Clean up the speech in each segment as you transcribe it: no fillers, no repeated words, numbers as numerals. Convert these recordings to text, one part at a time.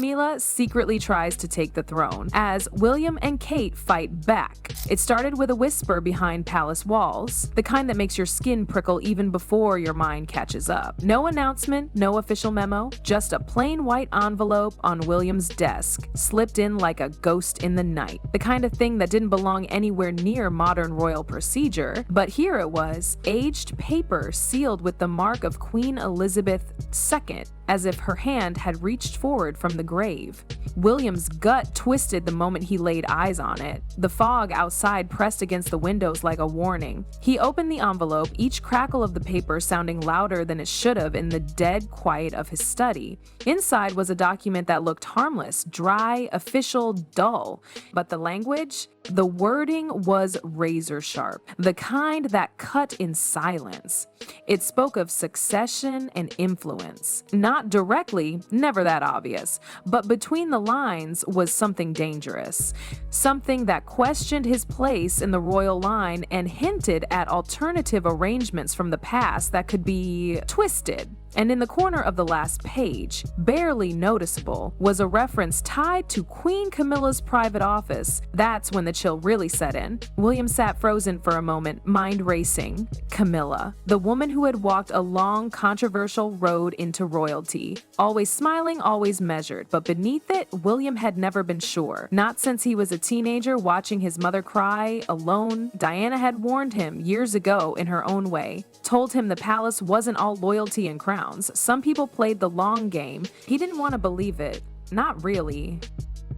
Camilla secretly tries to take the throne, as William and Kate fight back. It started with a whisper behind palace walls, the kind that makes your skin prickle even before your mind catches up. No announcement, no official memo, just a plain white envelope on William's desk, slipped in like a ghost in the night. The kind of thing that didn't belong anywhere near modern royal procedure, but here it was, aged paper sealed with the mark of Queen Elizabeth II, as if her hand had reached forward from the grave. William's gut twisted the moment he laid eyes on it. The fog outside pressed against the windows like a warning. He opened the envelope, each crackle of the paper sounding louder than it should have in the dead quiet of his study. Inside was a document that looked harmless, dry, official, dull. But the language? The wording was razor sharp, the kind that cut in silence. It spoke of succession and influence. Not directly, never that obvious, but between the lines was something dangerous. Something that questioned his place in the royal line and hinted at alternative arrangements from the past that could be twisted. And in the corner of the last page, barely noticeable, was a reference tied to Queen Camilla's private office. That's when the chill really set in. William sat frozen for a moment, mind racing. Camilla, the woman who had walked a long, controversial road into royalty. Always smiling, always measured, but beneath it, William had never been sure. Not since he was a teenager watching his mother cry, alone. Diana had warned him years ago in her own way, told him the palace wasn't all loyalty and crowns. Some people played the long game. He didn't want to believe it. Not really.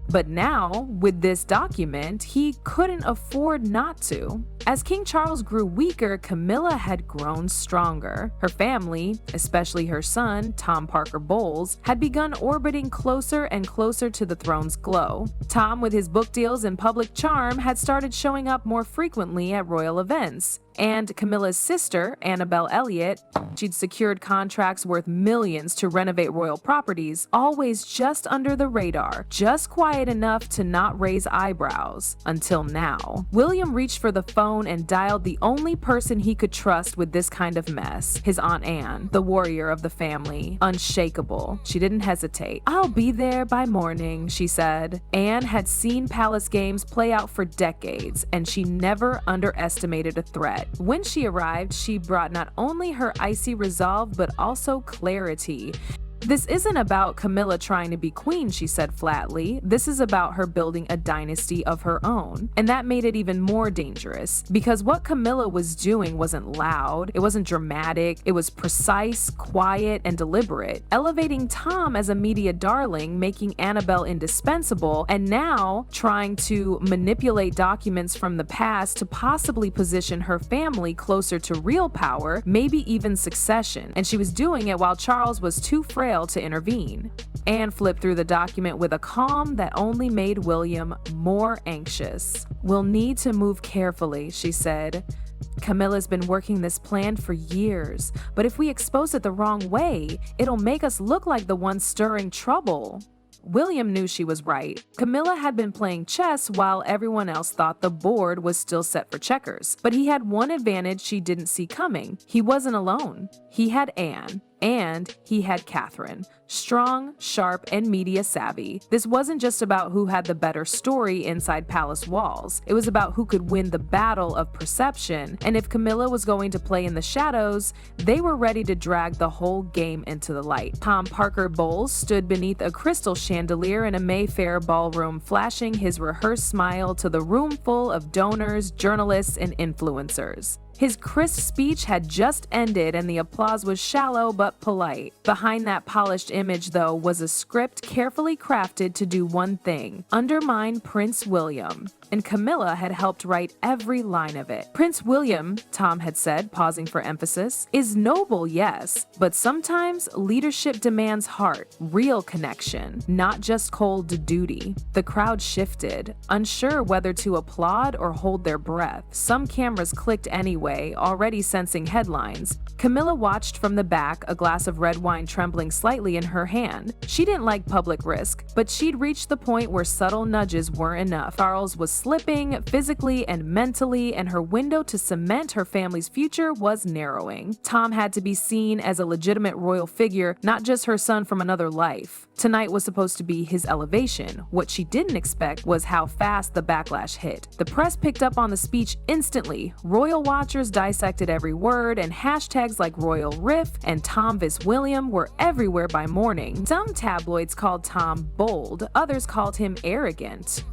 But now, with this document, he couldn't afford not to. As King Charles grew weaker, Camilla had grown stronger. Her family, especially her son, Tom Parker Bowles, had begun orbiting closer and closer to the throne's glow. Tom, with his book deals and public charm, had started showing up more frequently at royal events. And Camilla's sister, Annabelle Elliott, she'd secured contracts worth millions to renovate royal properties, always just under the radar, just quiet enough to not raise eyebrows. Until now. William reached for the phone and dialed the only person he could trust with this kind of mess, his Aunt Anne, the warrior of the family, unshakable. She didn't hesitate. "I'll be there by morning," she said. Anne had seen palace games play out for decades, and she never underestimated a threat. When she arrived, she brought not only her icy resolve, but also clarity. "This isn't about Camilla trying to be queen," she said flatly. "This is about her building a dynasty of her own." And that made it even more dangerous, because what Camilla was doing wasn't loud, it wasn't dramatic, it was precise, quiet, and deliberate. Elevating Tom as a media darling, making Annabelle indispensable, and now trying to manipulate documents from the past to possibly position her family closer to real power, maybe even succession. And she was doing it while Charles was too frail to intervene. Anne flipped through the document with a calm that only made William more anxious. "We'll need to move carefully," she said. "Camilla's been working this plan for years, but if we expose it the wrong way, it'll make us look like the ones stirring trouble." William knew she was right. Camilla had been playing chess while everyone else thought the board was still set for checkers. But he had one advantage she didn't see coming. He wasn't alone. He had Anne. And he had Catherine, strong, sharp, and media savvy. This wasn't just about who had the better story inside palace walls. It was about who could win the battle of perception, and if Camilla was going to play in the shadows, they were ready to drag the whole game into the light. Tom Parker Bowles stood beneath a crystal chandelier in a Mayfair ballroom, flashing his rehearsed smile to the room full of donors, journalists, and influencers. His crisp speech had just ended and the applause was shallow but polite. Behind that polished image, though, was a script carefully crafted to do one thing: undermine Prince William. And Camilla had helped write every line of it. "Prince William," Tom had said, pausing for emphasis, "is noble, yes, but sometimes leadership demands heart, real connection, not just cold duty." The crowd shifted, unsure whether to applaud or hold their breath. Some cameras clicked anyway, already sensing headlines. Camilla watched from the back, a glass of red wine trembling slightly in her hand. She didn't like public risk, but she'd reached the point where subtle nudges weren't enough. Charles was slipping physically and mentally, and her window to cement her family's future was narrowing. Tom had to be seen as a legitimate royal figure, not just her son from another life. Tonight was supposed to be his elevation. What she didn't expect was how fast the backlash hit. The press picked up on the speech instantly. Royal watchers dissected every word, and hashtags like Royal Riff and Tom vs. William were everywhere by morning. Some tabloids called Tom bold, others called him arrogant.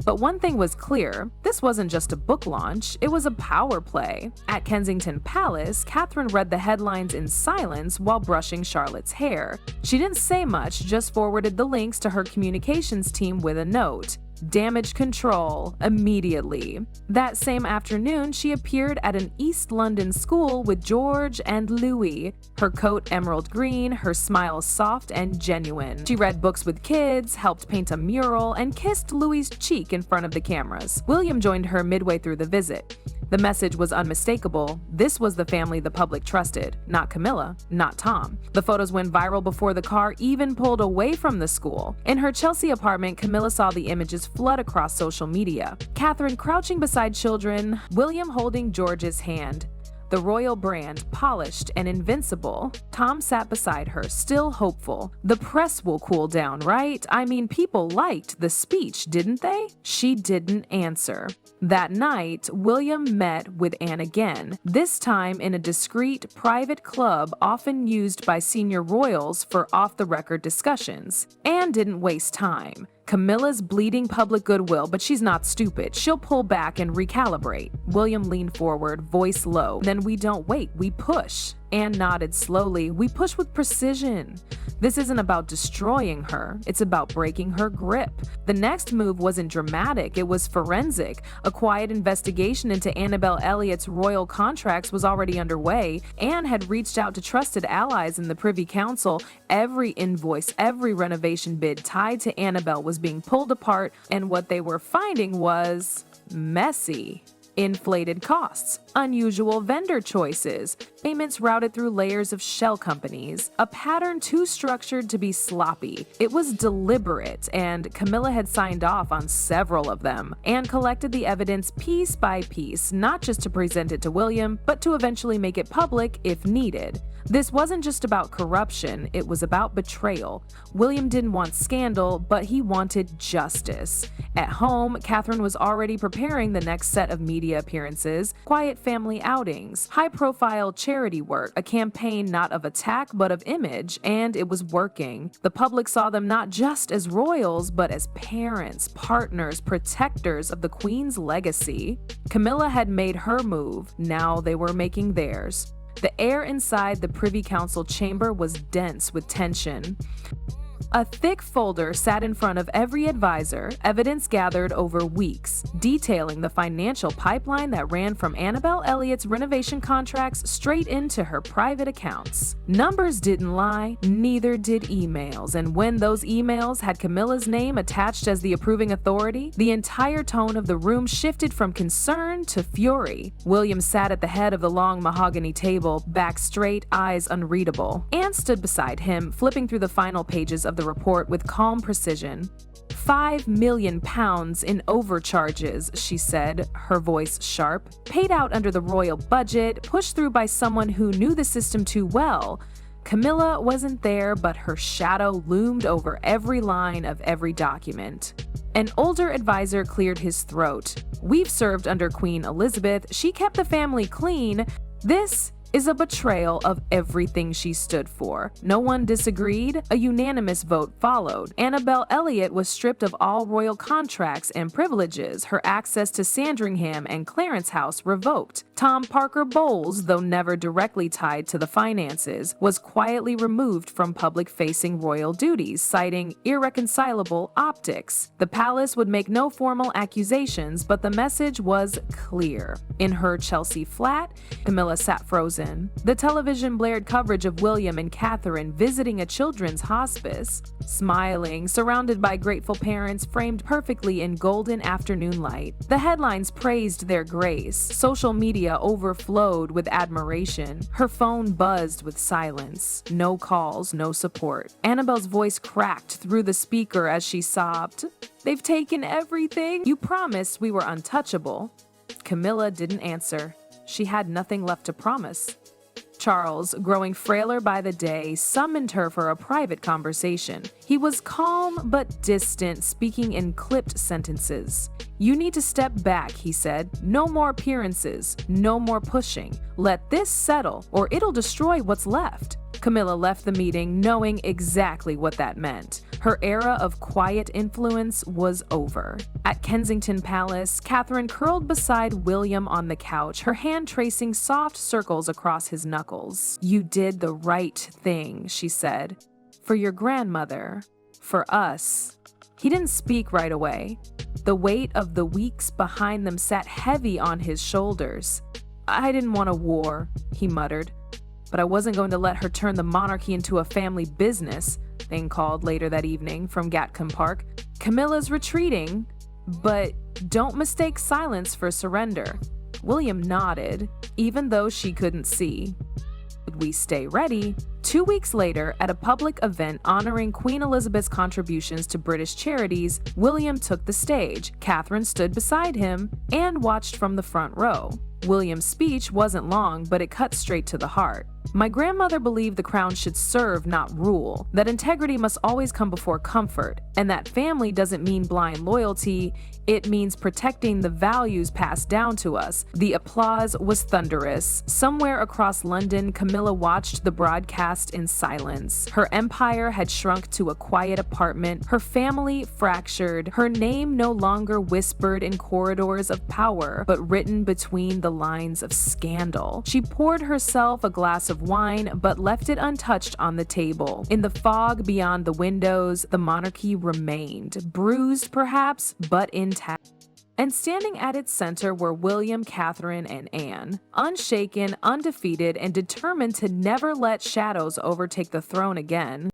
But one thing was clear, this wasn't just a book launch, it was a power play. At Kensington Palace, Catherine read the headlines in silence while brushing Charlotte's hair. She didn't say much, just forwarded the links to her communications team with a note. Damage control, immediately. That same afternoon, she appeared at an East London school with George and Louis. Her coat emerald green, her smile soft and genuine. She read books with kids, helped paint a mural, and kissed Louis's cheek in front of the cameras. William joined her midway through the visit. The message was unmistakable. This was the family the public trusted. Not Camilla, not Tom. The photos went viral before the car even pulled away from the school. In her Chelsea apartment, Camilla saw the images flood across social media. Catherine crouching beside children, William holding George's hand. The royal brand, polished and invincible. Tom sat beside her, still hopeful. The press will cool down, right? I mean, people liked the speech, didn't they? She didn't answer. That night, William met with Anne again, this time in a discreet, private club often used by senior royals for off-the-record discussions. Anne didn't waste time. Camilla's bleeding public goodwill, but she's not stupid. She'll pull back and recalibrate. William leaned forward, voice low. Then we don't wait, we push. Anne nodded slowly. We push with precision. This isn't about destroying her. It's about breaking her grip. The next move wasn't dramatic. It was forensic. A quiet investigation into Annabelle Elliott's royal contracts was already underway. Anne had reached out to trusted allies in the Privy Council. Every invoice, every renovation bid tied to Annabelle was being pulled apart, and what they were finding was messy. Inflated costs, unusual vendor choices, payments routed through layers of shell companies, a pattern too structured to be sloppy. It was deliberate, and Camilla had signed off on several of them and collected the evidence piece by piece, not just to present it to William, but to eventually make it public if needed. This wasn't just about corruption, it was about betrayal. William didn't want scandal, but he wanted justice. At home, Catherine was already preparing the next set of media appearances, quiet family outings, high-profile charity work, a campaign not of attack but of image, and it was working. The public saw them not just as royals, but as parents, partners, protectors of the Queen's legacy. Camilla had made her move, now they were making theirs. The air inside the Privy Council chamber was dense with tension. A thick folder sat in front of every advisor, evidence gathered over weeks, detailing the financial pipeline that ran from Annabelle Elliott's renovation contracts straight into her private accounts. Numbers didn't lie, neither did emails, and when those emails had Camilla's name attached as the approving authority, the entire tone of the room shifted from concern to fury. William sat at the head of the long mahogany table, back straight, eyes unreadable. Anne stood beside him, flipping through the final pages of the report with calm precision. £5 million in overcharges, she said, her voice sharp. Paid out under the royal budget, pushed through by someone who knew the system too well. Camilla wasn't there, but her shadow loomed over every line of every document. An older advisor cleared his throat. We've served under Queen Elizabeth. She kept the family clean. This is a betrayal of everything she stood for. No one disagreed. A unanimous vote followed. Annabelle Elliott was stripped of all royal contracts and privileges, her access to Sandringham and Clarence House revoked. Tom Parker Bowles, though never directly tied to the finances, was quietly removed from public-facing royal duties, citing irreconcilable optics. The palace would make no formal accusations, but the message was clear. In her Chelsea flat, Camilla sat frozen frozen. The television blared coverage of William and Catherine visiting a children's hospice, smiling, surrounded by grateful parents framed perfectly in golden afternoon light. The headlines praised their grace. Social media overflowed with admiration. Her phone buzzed with silence. No calls, no support. Annabelle's voice cracked through the speaker as she sobbed. "They've taken everything. You promised we were untouchable." Camilla didn't answer. She had nothing left to promise. Charles, growing frailer by the day, summoned her for a private conversation. He was calm but distant, speaking in clipped sentences. "You need to step back," he said. "No more appearances, no more pushing. Let this settle, or it'll destroy what's left." Camilla left the meeting knowing exactly what that meant. Her era of quiet influence was over. At Kensington Palace, Catherine curled beside William on the couch, her hand tracing soft circles across his knuckles. "You did the right thing," she said. "For your grandmother. For us." He didn't speak right away. The weight of the weeks behind them sat heavy on his shoulders. "I didn't want a war," he muttered. "But I wasn't going to let her turn the monarchy into a family business," Thane called later that evening from Gatcombe Park. "Camilla's retreating, but don't mistake silence for surrender." William nodded, even though she couldn't see. "We stay ready." 2 weeks later, at a public event honoring Queen Elizabeth's contributions to British charities, William took the stage. Catherine stood beside him and watched from the front row. William's speech wasn't long, but it cut straight to the heart. "My grandmother believed the crown should serve, not rule, that integrity must always come before comfort, and that family doesn't mean blind loyalty, it means protecting the values passed down to us." The applause was thunderous. Somewhere across London, Camilla watched the broadcast in silence. Her empire had shrunk to a quiet apartment, her family fractured, her name no longer whispered in corridors of power, but written between the lines of scandal. She poured herself a glass of wine, but left it untouched on the table. In the fog beyond the windows, the monarchy remained, bruised perhaps, but intact. And standing at its center were William, Catherine, and Anne, unshaken, undefeated, and determined to never let shadows overtake the throne again.